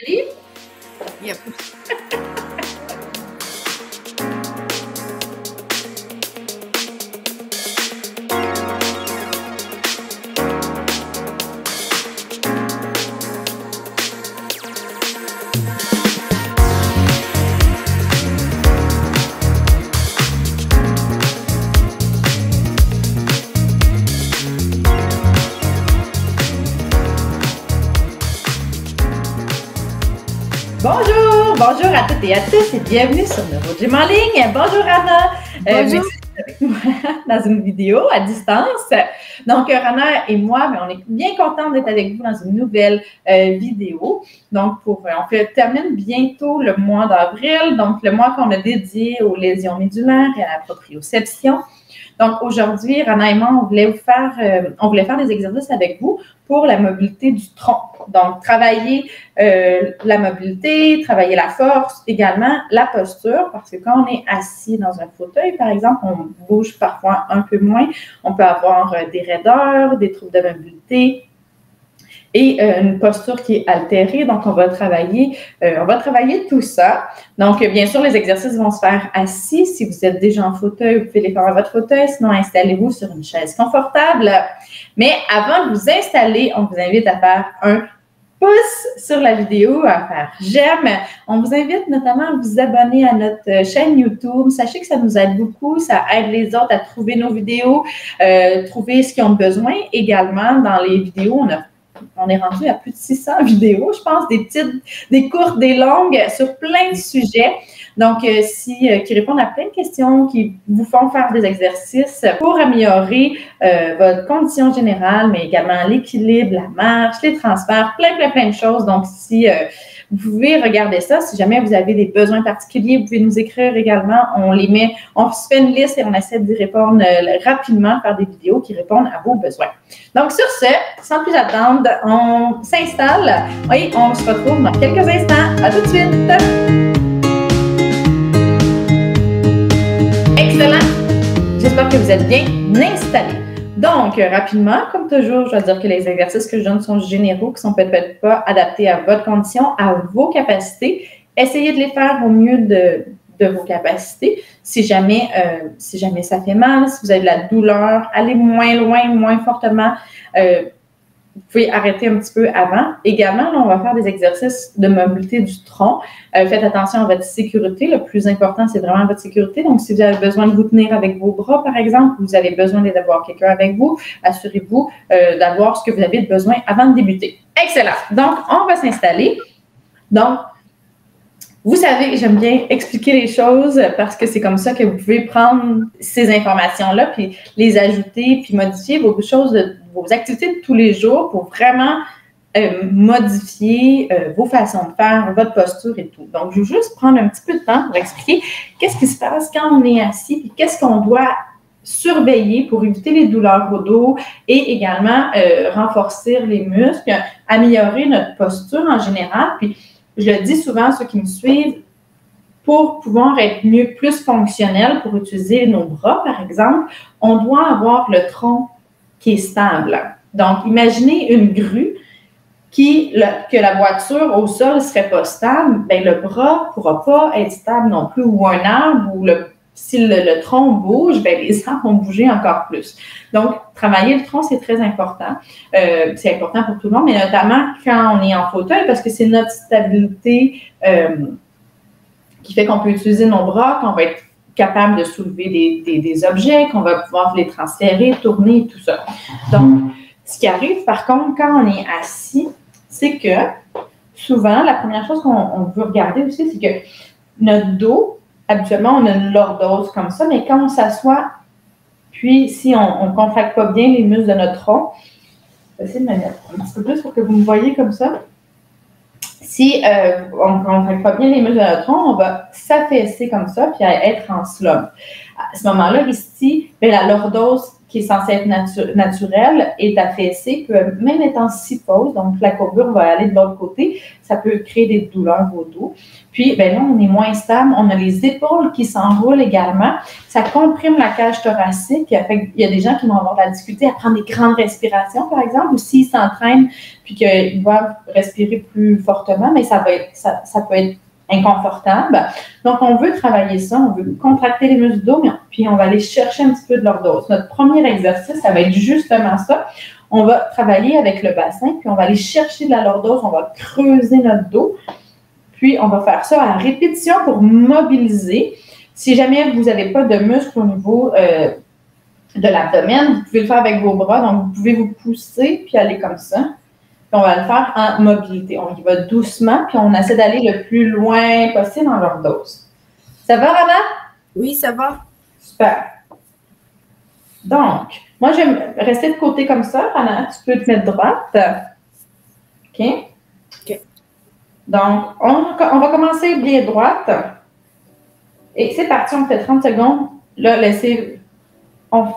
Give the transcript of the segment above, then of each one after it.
Ready? Yep. Bonjour à toutes et à tous et bienvenue sur NeuroGym en ligne. Bonjour Rana. Bonjour. Avec moi dans une vidéo à distance. Donc Rana et moi, on est bien contents d'être avec vous dans une nouvelle vidéo. Donc on termine bientôt le mois d'avril, donc le mois qu'on a dédié aux lésions médulaires et à la proprioception. Donc, aujourd'hui, Rana et moi, on voulait faire des exercices avec vous pour la mobilité du tronc. Donc, travailler la mobilité, travailler la force, également la posture, parce que quand on est assis dans un fauteuil, par exemple, on bouge parfois un peu moins. On peut avoir des raideurs, des troubles de mobilité et une posture qui est altérée. Donc, on va travailler tout ça. Donc, bien sûr, les exercices vont se faire assis. Si vous êtes déjà en fauteuil, vous pouvez les faire à votre fauteuil. Sinon, installez-vous sur une chaise confortable. Mais avant de vous installer, on vous invite à faire un pouce sur la vidéo, à faire j'aime. On vous invite notamment à vous abonner à notre chaîne YouTube. Sachez que ça nous aide beaucoup. Ça aide les autres à trouver nos vidéos, trouver ce qu'ils ont besoin. Également, dans les vidéos, on est rendu à plus de 600 vidéos, je pense, des petites, des courtes, des longues, sur plein de sujets. Donc, qui répondent à plein de questions, qui vous font faire des exercices pour améliorer votre condition générale, mais également l'équilibre, la marche, les transferts, plein de choses. Donc, si vous pouvez regarder ça, si jamais vous avez des besoins particuliers, vous pouvez nous écrire également. On se fait une liste et on essaie d'y répondre rapidement, faire des vidéos qui répondent à vos besoins. Donc, sur ce, sans plus attendre, on s'installe et on se retrouve dans quelques instants. À tout de suite! Excellent! J'espère que vous êtes bien installés. Donc, rapidement, comme toujours, je dois dire que les exercices que je donne sont généraux, qui ne sont peut-être pas adaptés à votre condition, à vos capacités. Essayez de les faire au mieux de vos capacités. Si jamais ça fait mal, si vous avez de la douleur, allez moins loin, moins fortement. Vous pouvez arrêter un petit peu avant. Également, là, on va faire des exercices de mobilité du tronc. Faites attention à votre sécurité. Le plus important, c'est vraiment votre sécurité. Donc, si vous avez besoin de vous tenir avec vos bras, par exemple, vous avez besoin d'avoir quelqu'un avec vous, assurez-vous d'avoir ce que vous avez besoin avant de débuter. Excellent. Donc, on va s'installer. Donc, vous savez, j'aime bien expliquer les choses parce que c'est comme ça que vous pouvez prendre ces informations-là puis les ajouter puis modifier vos activités de tous les jours pour vraiment modifier vos façons de faire, votre posture et tout. Donc, je vais juste prendre un petit peu de temps pour expliquer qu'est-ce qui se passe quand on est assis puis qu'est-ce qu'on doit surveiller pour éviter les douleurs au dos et également renforcer les muscles, améliorer notre posture en général. Puis, je le dis souvent à ceux qui me suivent, pour pouvoir être plus fonctionnel, pour utiliser nos bras, par exemple, on doit avoir le tronc qui est stable. Donc, imaginez une grue que la voiture au sol ne serait pas stable, bien, le bras ne pourra pas être stable non plus, ou un arbre, ou si le tronc bouge, bien, les arbres vont bouger encore plus. Donc, travailler le tronc, c'est très important. C'est important pour tout le monde, mais notamment quand on est en fauteuil, parce que c'est notre stabilité qui fait qu'on peut utiliser nos bras, qu'on va être capable de soulever des objets, qu'on va pouvoir les transférer, tourner, tout ça. Donc, ce qui arrive, par contre, quand on est assis, c'est que souvent, la première chose qu'on veut regarder aussi, c'est que notre dos, habituellement, on a une lordose comme ça, mais quand on s'assoit, puis si on ne contracte pas bien les muscles de notre tronc, je vais essayer de me mettre un petit peu plus pour que vous me voyez comme ça. Si on ne contracte pas bien les muscles de notre tronc, on va s'affaisser comme ça, puis être en slump. À ce moment-là, ici, la lordose qui est censé être naturel est affaissé, peut même être en syphose, donc la courbure va aller de l'autre côté, ça peut créer des douleurs au dos. Puis, ben là, on est moins stable, on a les épaules qui s'enroulent également, ça comprime la cage thoracique, il y a des gens qui vont avoir de la difficulté à prendre des grandes respirations, par exemple, ou s'ils s'entraînent puis qu'ils doivent respirer plus fortement, mais ça peut être inconfortable. Donc, on veut travailler ça, on veut contracter les muscles du dos, puis on va aller chercher un petit peu de lordose. Notre premier exercice, ça va être justement ça. On va travailler avec le bassin, puis on va aller chercher de la lordose, on va creuser notre dos, puis on va faire ça à répétition pour mobiliser. Si jamais vous n'avez pas de muscle au niveau de l'abdomen, vous pouvez le faire avec vos bras, donc vous pouvez vous pousser, puis aller comme ça. On va le faire en mobilité. On y va doucement, puis on essaie d'aller le plus loin possible en lordose. Ça va, Rana? Oui, ça va. Super. Donc, moi, je vais rester de côté comme ça. Rana, tu peux te mettre droite. OK? OK. Donc, on va commencer bien droite. Et c'est parti, on fait 30 secondes. Là, on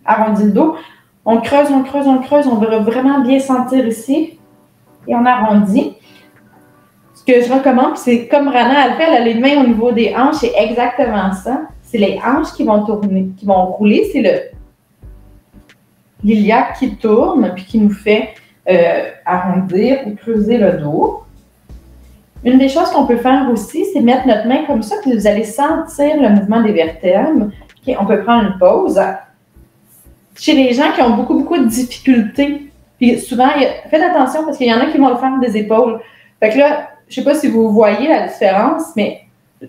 arrondit le dos. On creuse, on creuse, on creuse. On va vraiment bien sentir ici. Et on arrondit. Ce que je recommande, c'est comme Rana, elle a les mains au niveau des hanches. C'est exactement ça. C'est les hanches qui vont tourner, qui vont rouler. C'est l'iliaque qui tourne puis qui nous fait arrondir ou creuser le dos. Une des choses qu'on peut faire aussi, c'est mettre notre main comme ça, puis vous allez sentir le mouvement des vertèbres. Okay, on peut prendre une pause. Chez les gens qui ont beaucoup, beaucoup de difficultés, puis souvent, faites attention parce qu'il y en a qui vont le faire des épaules. Fait que là, je ne sais pas si vous voyez la différence, mais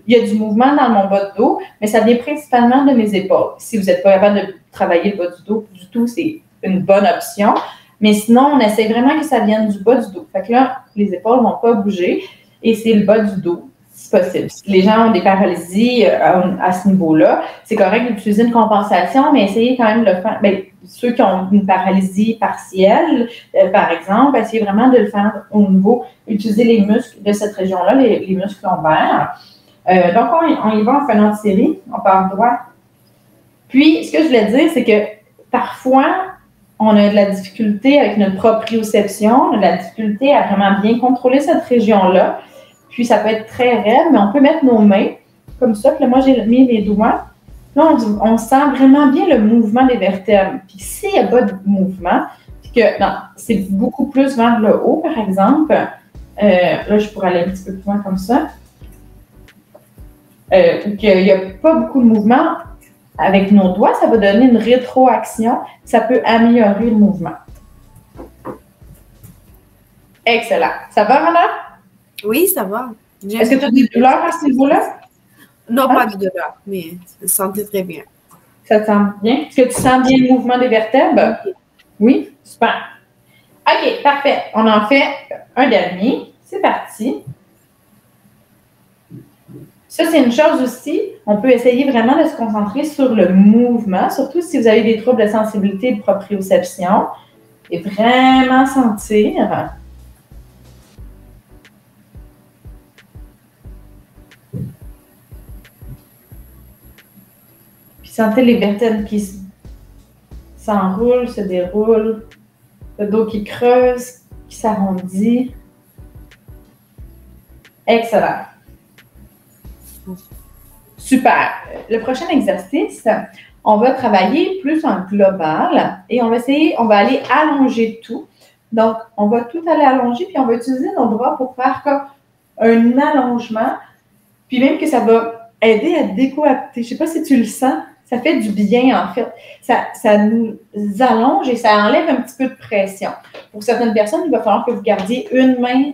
il y a du mouvement dans mon bas de dos, mais ça vient principalement de mes épaules. Si vous n'êtes pas capable de travailler le bas du dos du tout, c'est une bonne option. Mais sinon, on essaie vraiment que ça vienne du bas du dos. Fait que là, les épaules ne vont pas bouger et c'est le bas du dos, si possible. Si les gens ont des paralysies à ce niveau-là, c'est correct d'utiliser une compensation, mais essayez quand même de le faire. Bien, ceux qui ont une paralysie partielle, par exemple, essayez vraiment de le faire au niveau, utiliser les muscles de cette région-là, les muscles lombaires. Donc, on y va en faisant une série, on part droit. Puis, ce que je voulais dire, c'est que parfois, on a de la difficulté avec notre proprioception, on a de la difficulté à vraiment bien contrôler cette région-là. Puis, ça peut être très raide, mais on peut mettre nos mains comme ça. Puis là, moi, j'ai mis mes doigts. Là, on sent vraiment bien le mouvement des vertèbres. Puis, s'il n'y a pas de mouvement, puis que c'est beaucoup plus vers le haut, par exemple, là, je pourrais aller un petit peu plus loin comme ça, ou qu'il n'y a pas beaucoup de mouvement, avec nos doigts, ça va donner une rétroaction. Ça peut améliorer le mouvement. Excellent. Ça va, Rana? Oui, ça va. Est-ce que tu as des douleurs à ce niveau-là? Non, pas de douleur, mais je sentais très bien. Ça te sent bien? Est-ce que tu sens bien le mouvement des vertèbres? Oui? Super. OK, parfait. On en fait un dernier. C'est parti. Ça, c'est une chose aussi. On peut essayer vraiment de se concentrer sur le mouvement, surtout si vous avez des troubles de sensibilité et de proprioception. Et vraiment sentir. Puis sentez les vertèbres qui s'enroulent, se déroulent. Le dos qui creuse, qui s'arrondit. Excellent. Super. Le prochain exercice, on va travailler plus en global et on va aller allonger tout. Donc, on va tout aller allonger, puis on va utiliser nos bras pour faire comme un allongement, puis même que ça va aider à décoapter. Je ne sais pas si tu le sens, ça fait du bien en fait. Ça nous allonge et ça enlève un petit peu de pression. Pour certaines personnes, il va falloir que vous gardiez une main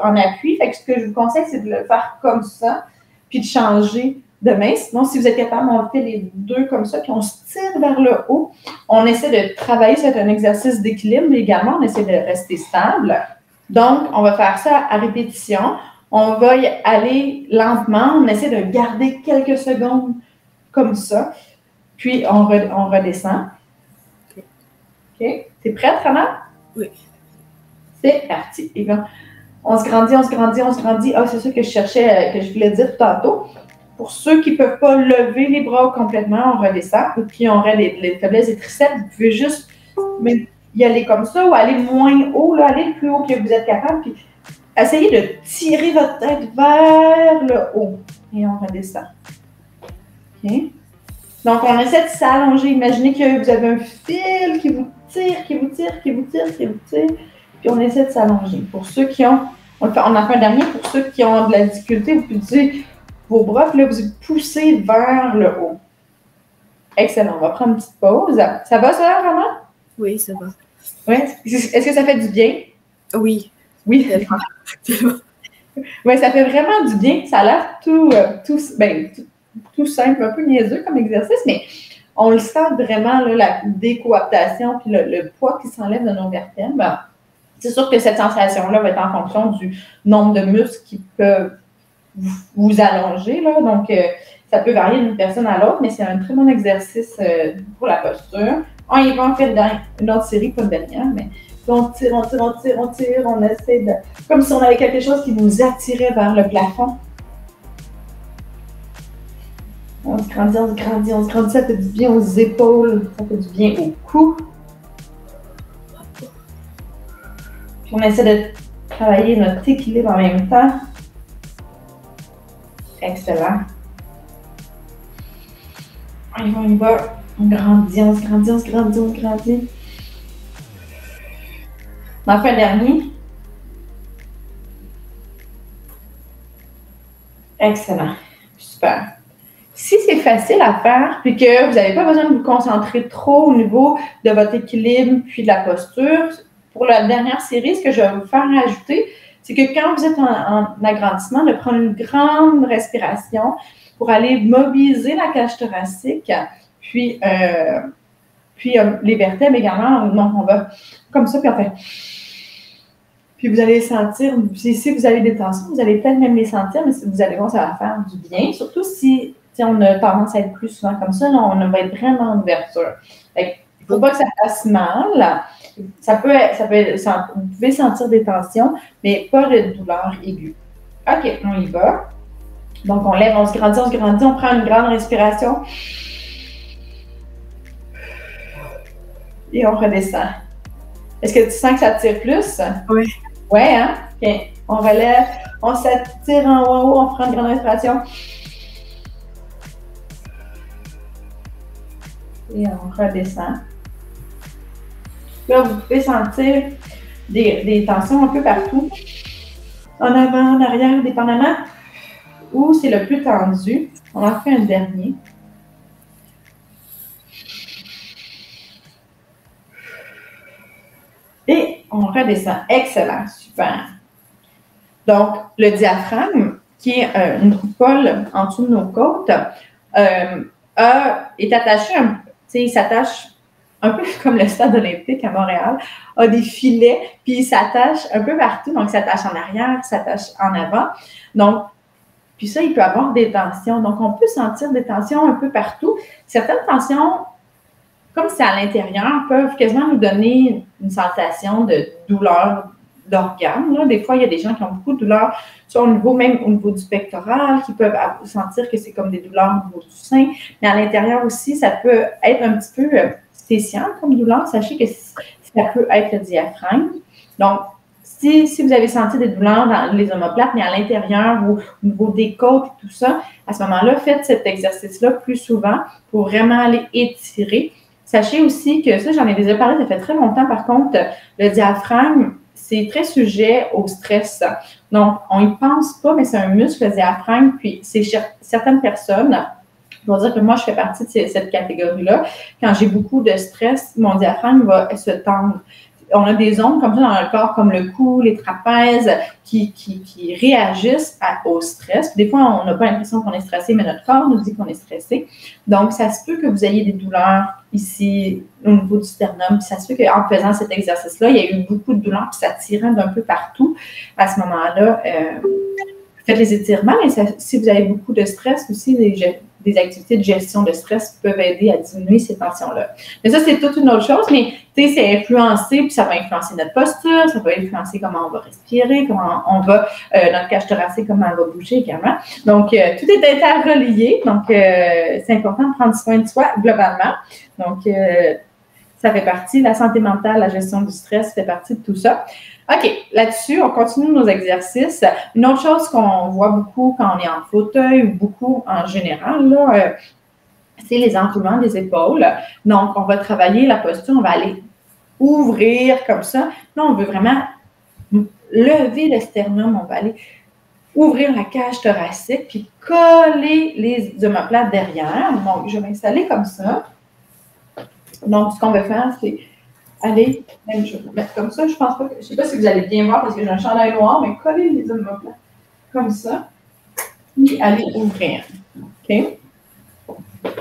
en appui. Fait que ce que je vous conseille, c'est de le faire comme ça, puis de changer de main. Sinon, si vous êtes capable, on fait les deux comme ça, puis on se tire vers le haut. On essaie de travailler, c'est un exercice d'équilibre, mais également, on essaie de rester stable. Donc, on va faire ça à répétition. On va y aller lentement. On essaie de garder quelques secondes comme ça. Puis, on redescend. OK. T'es prête, Rana? Oui. C'est parti. Et bien, on se grandit, on se grandit, on se grandit. Ah, c'est ça que je cherchais, que je voulais dire tantôt. pour ceux qui ne peuvent pas lever les bras complètement, on redescend. Et puis, on aurait les faiblesses des triceps. Vous pouvez juste y aller comme ça ou aller moins haut, là, aller le plus haut que vous êtes capable. Puis, essayez de tirer votre tête vers le haut. Et on redescend. OK? Donc, on essaie de s'allonger. Imaginez que vous avez un fil qui vous tire, qui vous tire, qui vous tire, qui vous tire. Puis, on essaie de s'allonger. Pour ceux qui ont... On en fait un dernier. Pour ceux qui ont de la difficulté, vous pouvez utiliser vos bras. Puis là, vous poussez vers le haut. Excellent. On va prendre une petite pause. Ça va, ça, vraiment? Oui, ça va. Oui. Est-ce que ça fait du bien? Oui. Oui. Oui, ça fait vraiment du bien. Ça a l'air tout simple, un peu niaiseux comme exercice, mais on le sent vraiment, là, la décoaptation puis le poids qui s'enlève de nos vertèbres. C'est sûr que cette sensation-là va être en fonction du nombre de muscles qui peuvent vous allonger. Là. Donc, ça peut varier d'une personne à l'autre, mais c'est un très bon exercice pour la posture. On y va en fait une autre série, pas une dernière, mais on tire, on essaie de... Comme si on avait quelque chose qui nous attirait vers le plafond. On se grandit, ça fait du bien aux épaules, ça fait du bien au cou. Puis on essaie de travailler notre équilibre en même temps. Excellent. On y va. On grandit. On en fait un dernier. Excellent. Super. Si c'est facile à faire, puis que vous n'avez pas besoin de vous concentrer trop au niveau de votre équilibre puis de la posture, pour la dernière série, ce que je vais vous faire ajouter, c'est que quand vous êtes en agrandissement, de prendre une grande respiration pour aller mobiliser la cage thoracique, puis les vertèbres également. Donc, on va comme ça, puis on fait... Puis vous allez sentir, si vous avez des tensions, vous allez peut-être même les sentir, mais vous allez voir, ça va faire du bien, surtout si on a tendance à être plus souvent comme ça, là, on va être vraiment en ouverture. Il ne faut pas que ça fasse mal. Vous pouvez sentir des tensions, mais pas de douleur aiguë. OK, on y va. Donc, on lève, on se grandit, on prend une grande respiration. Et on redescend. Est-ce que tu sens que ça tire plus? Oui. Oui, hein? OK. On relève, on s'attire en haut, on prend une grande respiration. Et on redescend. Là, vous pouvez sentir des tensions un peu partout. En avant, en arrière, dépendamment où c'est le plus tendu. On en fait un dernier. Et on redescend. Excellent. Super. Donc, le diaphragme, qui est une coupole en dessous de nos côtes, est attaché il s'attache un peu comme le stade olympique à Montréal, a des filets, puis il s'attache un peu partout. Donc, il s'attache en arrière, il s'attache en avant. Donc, puis ça, il peut avoir des tensions. Donc, on peut sentir des tensions un peu partout. Certaines tensions, comme c'est à l'intérieur, peuvent quasiment nous donner une sensation de douleur d'organes. Des fois, il y a des gens qui ont beaucoup de douleurs, soit même au niveau du pectoral, qui peuvent sentir que c'est comme des douleurs au niveau du sein. Mais à l'intérieur aussi, ça peut être un petit peu spécial comme douleur. Sachez que ça peut être le diaphragme. Donc, si vous avez senti des douleurs dans les omoplates, mais à l'intérieur ou au niveau des côtes et tout ça, à ce moment-là, faites cet exercice-là plus souvent pour vraiment aller étirer. Sachez aussi que ça, j'en ai déjà parlé, ça fait très longtemps, par contre, le diaphragme, c'est très sujet au stress. Donc, on n'y pense pas, mais c'est un muscle, le diaphragme, puis c'est certaines personnes, je vais dire que moi, je fais partie de cette catégorie-là. Quand j'ai beaucoup de stress, mon diaphragme va se tendre. On a des zones comme ça dans le corps, comme le cou, les trapèzes, qui réagissent au stress. Des fois, on n'a pas l'impression qu'on est stressé, mais notre corps nous dit qu'on est stressé. Donc, ça se peut que vous ayez des douleurs ici au niveau du sternum. Puis ça se peut qu'en faisant cet exercice-là, il y a eu beaucoup de douleurs, puis ça tirait d'un peu partout. À ce moment-là, faites les étirements. Et si vous avez beaucoup de stress aussi, des activités de gestion de stress peuvent aider à diminuer ces tensions-là. Mais ça, c'est toute une autre chose, mais tu sais, c'est influencé, puis ça va influencer notre posture, ça va influencer comment on va respirer, comment on va, notre cage thoracique, comment elle va bouger également. Donc, tout est interrelié, donc c'est important de prendre soin de soi globalement. Donc, ça fait partie, la santé mentale, la gestion du stress fait partie de tout ça. OK, là-dessus, on continue nos exercices. Une autre chose qu'on voit beaucoup quand on est en fauteuil, ou beaucoup en général, là, c'est les enroulements des épaules. Donc, on va travailler la posture, on va aller ouvrir comme ça. Là, on veut vraiment lever le sternum, on va aller ouvrir la cage thoracique, puis coller les omoplates derrière. Donc, je vais m'installer comme ça. Donc, ce qu'on va faire, c'est aller, même je vais me mettre comme ça, je pense pas, je sais pas si vous allez bien voir parce que j'ai un chandail noir, mais coller les omoplates comme ça, et aller ouvrir. OK?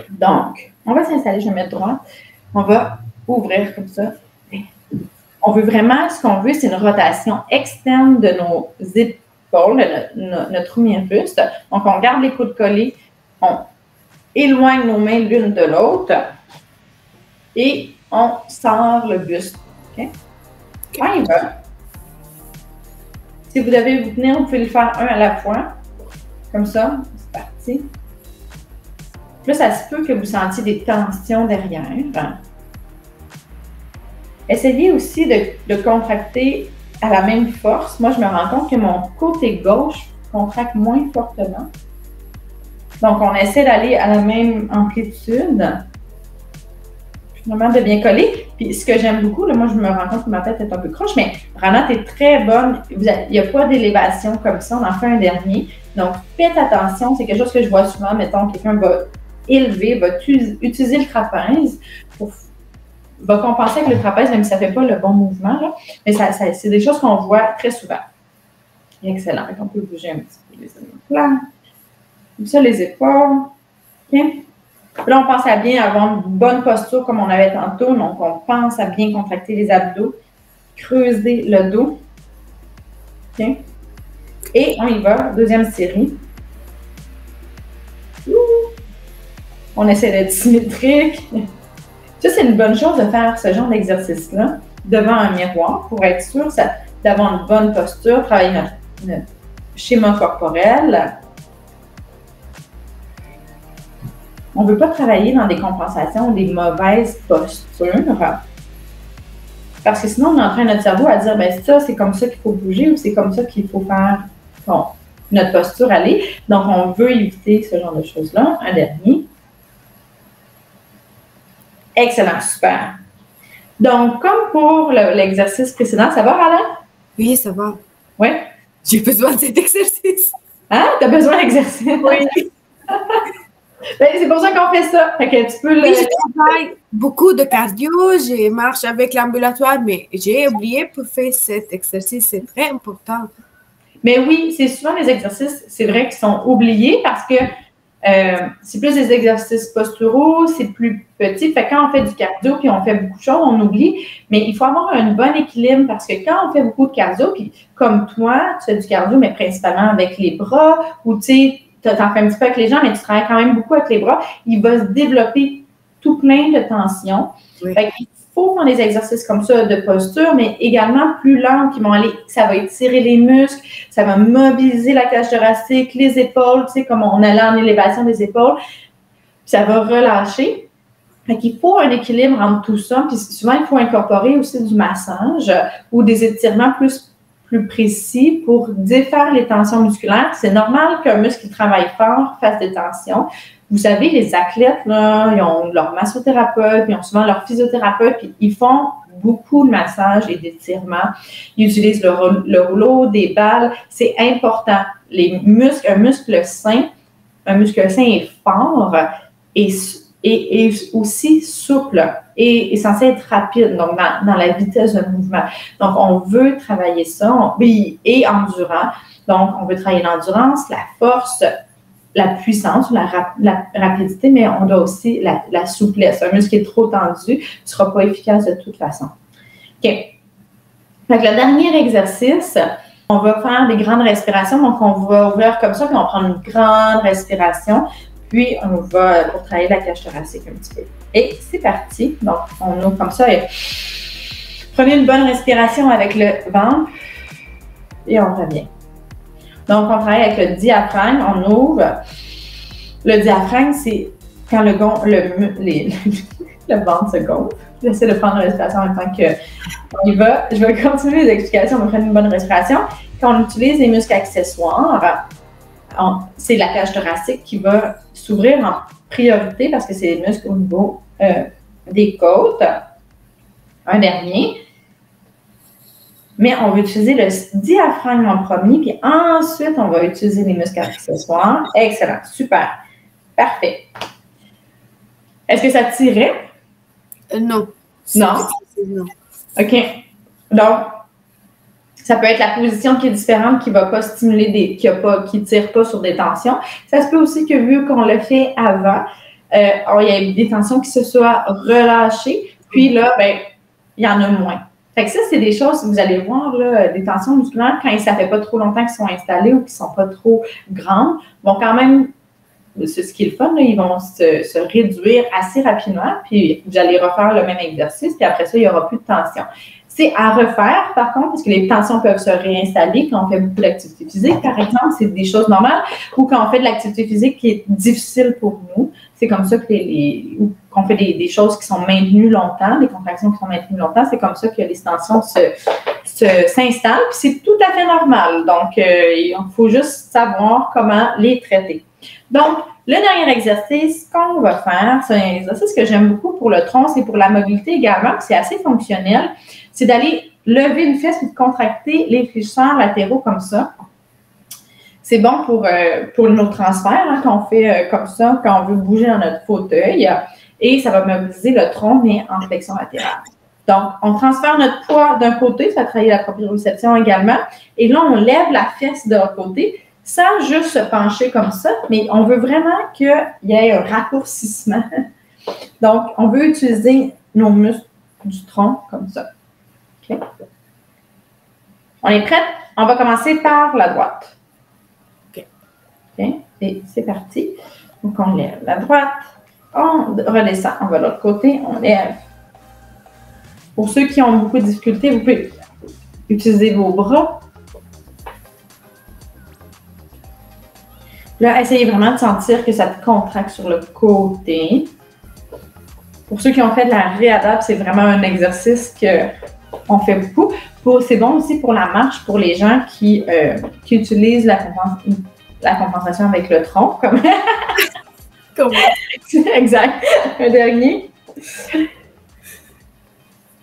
Donc, on va s'installer, je vais mettre droit. On va ouvrir comme ça. On veut vraiment, ce qu'on veut, c'est une rotation externe de nos épaules, notre humérus. Donc, on garde les coudes collés, on éloigne nos mains l'une de l'autre et on sort le buste. OK? Quand il va. Si vous devez vous tenir, vous pouvez le faire un à la fois. Comme ça, c'est parti. Là, ça se peut que vous sentiez des tensions derrière. Essayez aussi de contracter à la même force. Moi, je me rends compte que mon côté gauche contracte moins fortement. Donc, on essaie d'aller à la même amplitude. Vraiment de bien coller. Puis, ce que j'aime beaucoup, là, moi, je me rends compte que ma tête est un peu croche, mais Rana, tu es très bonne. Il n'y a pas d'élévation comme ça. On en fait un dernier. Donc, faites attention. C'est quelque chose que je vois souvent. Mettons, quelqu'un va élever, va utiliser le trapèze va compenser avec le trapèze, même si ça ne fait pas le bon mouvement. Là. Mais c'est des choses qu'on voit très souvent. Excellent. On peut bouger un petit peu les omoplates. Comme ça, les épaules. OK? Là, on pense à bien avoir une bonne posture comme on avait tantôt. Donc, on pense à bien contracter les abdos, creuser le dos. OK? Et on y va. Deuxième série. On essaie d'être symétrique. Ça, c'est une bonne chose de faire ce genre d'exercice-là devant un miroir pour être sûr d'avoir une bonne posture, travailler notre schéma corporel. On ne veut pas travailler dans des compensations ou des mauvaises postures parce que sinon, on entraîne notre cerveau à dire ben ça, c'est comme ça qu'il faut bouger ou c'est comme ça qu'il faut faire notre posture aller. Donc, on veut éviter ce genre de choses-là. Un dernier. Excellent, super. Donc, comme pour l'exercice précédent, ça va, Rana? Oui, ça va. Oui? J'ai besoin de cet exercice. Hein? Tu as besoin d'exercice? Oui. Ben, c'est pour ça qu'on fait ça. Fait que tu peux Oui, je travaille beaucoup de cardio, je marche avec l'ambulatoire, mais j'ai oublié pour faire cet exercice, c'est très important. Mais oui, c'est souvent les exercices, c'est vrai, qui sont oubliés parce que c'est plus des exercices posturaux, c'est plus petit. Fait que quand on fait du cardio puis on fait beaucoup de choses, on oublie. Mais il faut avoir un bon équilibre parce que quand on fait beaucoup de cardio, puis comme toi, tu fais du cardio, mais principalement avec les bras, ou tu sais, tu en fais un petit peu avec les jambes, mais tu travailles quand même beaucoup avec les bras, il va se développer tout plein de tensions. Oui. Fait qu'il faut faire des exercices comme ça de posture, mais également plus lents qui vont aller, ça va étirer les muscles, ça va mobiliser la cage thoracique, les épaules, tu sais, comme on allait en élévation des épaules, puis ça va relâcher. Fait qu'il faut un équilibre entre tout ça, puis souvent, il faut incorporer aussi du massage ou des étirements plus précis pour défaire les tensions musculaires. C'est normal qu'un muscle qui travaille fort fasse des tensions. Vous savez, les athlètes, là, ils ont leur massothérapeute, ils ont souvent leur physiothérapeute, puis ils font beaucoup de massages et d'étirements. Ils utilisent le rouleau, des balles. C'est important. Les muscles, un muscle sain est fort et aussi souple et est censé être rapide, donc dans la vitesse de mouvement. Donc, on veut travailler ça et endurant. Donc, on veut travailler l'endurance, la force, la puissance, la rapidité, mais on doit aussi la souplesse. Un muscle qui est trop tendu ne sera pas efficace de toute façon. OK. Donc, le dernier exercice, on va faire des grandes respirations. Donc, on va ouvrir comme ça, puis on prend une grande respiration. Puis, on va pour travailler la cage thoracique un petit peu. Et c'est parti. Donc, on ouvre comme ça. Et prenez une bonne respiration avec le ventre et on revient. Donc, on travaille avec le diaphragme. On ouvre. Le diaphragme, c'est quand le ventre se gonfle. J'essaie de prendre la respiration en même temps qu'on y va. Je vais continuer les explications. On va prendre une bonne respiration. Quand on utilise les muscles accessoires, c'est la cage thoracique qui va s'ouvrir en priorité parce que c'est les muscles au niveau des côtes. Un dernier. Mais on va utiliser le diaphragme en premier, puis ensuite, on va utiliser les muscles accessoires. Excellent. Super. Parfait. Est-ce que ça te tirait? Non. Non? Non. OK. Donc, ça peut être la position qui est différente, qui ne va pas stimuler, qui ne tire pas sur des tensions. Ça se peut aussi que vu qu'on l'a fait avant, il y a des tensions qui se soient relâchées, puis là, ben, il y en a moins. Fait que ça, c'est des choses, vous allez voir, là, des tensions musculaires, quand ça ne fait pas trop longtemps qu'ils sont installées ou qu'ils ne sont pas trop grandes, vont quand même, c'est ce qui est le fun, là, ils vont se réduire assez rapidement, puis vous allez refaire le même exercice, puis après ça, il n'y aura plus de tension. C'est à refaire, par contre, parce que les tensions peuvent se réinstaller quand on fait beaucoup d'activité physique, par exemple, c'est des choses normales, ou quand on fait de l'activité physique qui est difficile pour nous. C'est comme ça qu'on fait des choses qui sont maintenues longtemps, des contractions qui sont maintenues longtemps, c'est comme ça que les tensions s'installent, puis c'est tout à fait normal. Donc, il faut juste savoir comment les traiter. Donc, le dernier exercice qu'on va faire, c'est un exercice que j'aime beaucoup pour le tronc, c'est pour la mobilité également, puis c'est assez fonctionnel. C'est d'aller lever une fesse et de contracter les fléchisseurs latéraux comme ça. C'est bon pour nos transferts, hein, quand on fait comme ça, quand on veut bouger dans notre fauteuil. Et ça va mobiliser le tronc, mais en flexion latérale. Donc, on transfère notre poids d'un côté, ça travaille la proprioception également. Et là, on lève la fesse de l'autre côté sans juste se pencher comme ça, mais on veut vraiment qu'il y ait un raccourcissement. Donc, on veut utiliser nos muscles du tronc comme ça. Okay. On est prête? On va commencer par la droite. OK. Et c'est parti. Donc, on lève la droite. On redescend. On va de l'autre côté. On lève. Pour ceux qui ont beaucoup de difficultés, vous pouvez utiliser vos bras. Là, essayez vraiment de sentir que ça te contracte sur le côté. Pour ceux qui ont fait de la réadapte, c'est vraiment un exercice qu'on fait beaucoup. C'est bon aussi pour la marche, pour les gens qui utilisent la compensation avec le tronc. Comme... Exact. Un dernier.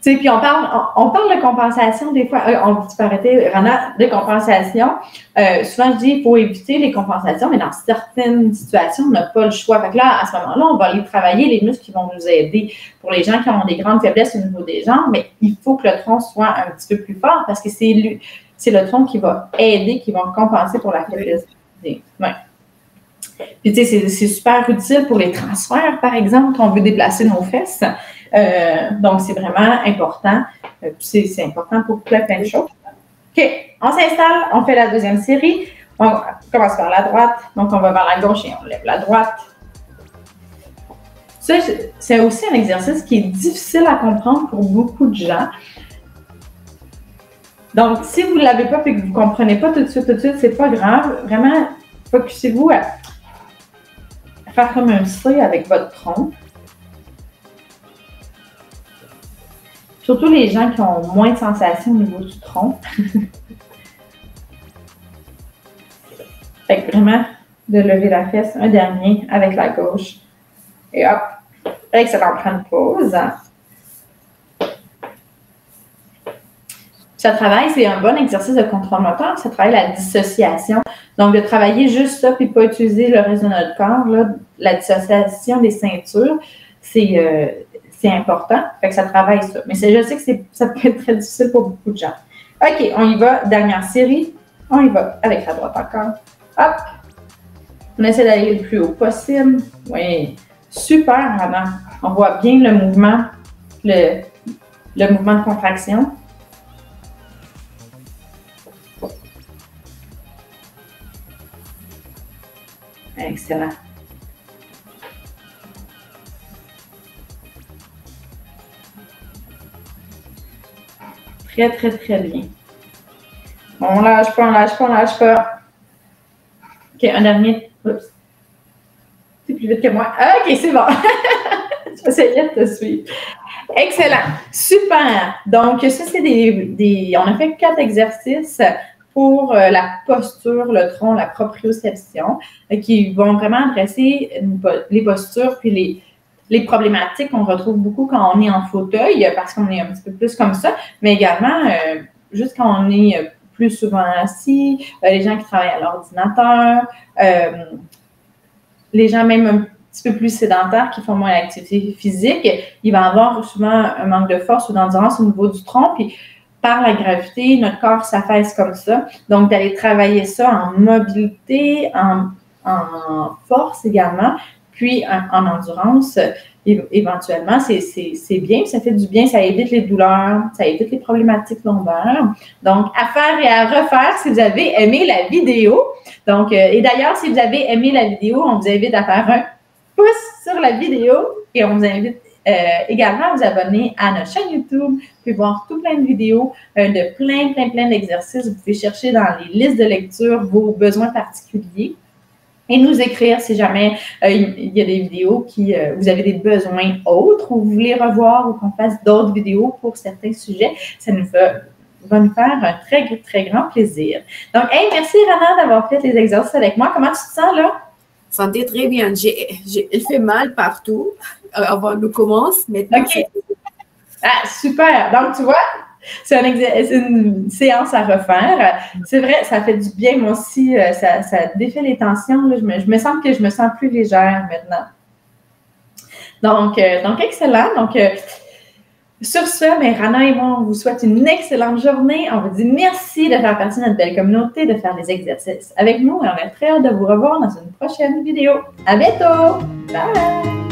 Tu sais, puis on parle de compensation des fois. Tu peux arrêter, Rana, de compensation. Souvent, je dis qu'il faut éviter les compensations, mais dans certaines situations, on n'a pas le choix. Fait que là, à ce moment-là, on va aller travailler les muscles qui vont nous aider. Pour les gens qui ont des grandes faiblesses au niveau des jambes, mais il faut que le tronc soit un petit peu plus fort parce que c'est le tronc qui va aider, qui va compenser pour la faiblesse. Ouais. Puis, tu sais, c'est super utile pour les transferts, par exemple, quand on veut déplacer nos fesses. Donc, c'est vraiment important. C'est important pour plein de choses. OK, on s'installe, on fait la deuxième série. On commence par la droite. Donc, on va vers la gauche et on lève la droite. Ça, c'est aussi un exercice qui est difficile à comprendre pour beaucoup de gens. Donc, si vous ne l'avez pas et que vous ne comprenez pas tout de suite, c'est pas grave. Vraiment, focussez-vous à faire comme un C avec votre tronc. Surtout les gens qui ont moins de sensations au niveau du tronc. Fait que vraiment, de lever la fesse, un dernier avec la gauche. Et hop, excellent, prendre une pause. Ça travaille, c'est un bon exercice de contrôle moteur, ça travaille la dissociation. Donc, de travailler juste ça puis pas utiliser le reste de notre corps, là, la dissociation des ceintures, c'est important. Fait que ça travaille ça. Mais je sais que ça peut être très difficile pour beaucoup de gens. OK, on y va. Dernière série. On y va avec la droite encore. Hop. On essaie d'aller le plus haut possible. Oui. Super, Anna. On voit bien le mouvement, le mouvement de contraction. Excellent. Très, très, très bien. On lâche pas, on lâche pas, on lâche pas. OK, un dernier. Oups. C'est plus vite que moi. OK, c'est bon. Je vais essayer de te suivre. Excellent. Super. Donc, ça, c'est on a fait 4 exercices pour la posture, le tronc, la proprioception, qui vont vraiment adresser les postures puis les problématiques qu'on retrouve beaucoup quand on est en fauteuil, parce qu'on est un petit peu plus comme ça, mais également, juste quand on est plus souvent assis, les gens qui travaillent à l'ordinateur, les gens même un petit peu plus sédentaires qui font moins d'activité physique, il va avoir souvent un manque de force ou d'endurance au niveau du tronc, puis par la gravité, notre corps s'affaisse comme ça. Donc, d'aller travailler ça en mobilité, en force également, puis en endurance, éventuellement, c'est bien, ça fait du bien, ça évite les douleurs, ça évite les problématiques lombaires. Donc, à faire et à refaire si vous avez aimé la vidéo. Donc, et d'ailleurs, si vous avez aimé la vidéo, on vous invite à faire un pouce sur la vidéo et on vous invite également à vous abonner à notre chaîne YouTube. Vous pouvez voir tout plein de vidéos de plein d'exercices. Vous pouvez chercher dans les listes de lecture vos besoins particuliers et nous écrire si jamais il y a des vidéos vous avez des besoins autres ou vous voulez revoir ou qu'on fasse d'autres vidéos pour certains sujets. Ça va nous faire un très, très grand plaisir. Donc, hey, merci Rana d'avoir fait les exercices avec moi. Comment tu te sens là? Santé très bien. Il fait mal partout. Avant nous commence, maintenant. OK. Ah, super. Donc, tu vois, c'est une séance à refaire. C'est vrai, ça fait du bien. Moi aussi, ça défait les tensions. Là. Je me sens plus légère maintenant. Donc excellent. Donc, sur ce, mais Rana et moi, on vous souhaite une excellente journée. On vous dit merci de faire partie de notre belle communauté, de faire des exercices avec nous et on est très hâte de vous revoir dans une prochaine vidéo. À bientôt! Bye!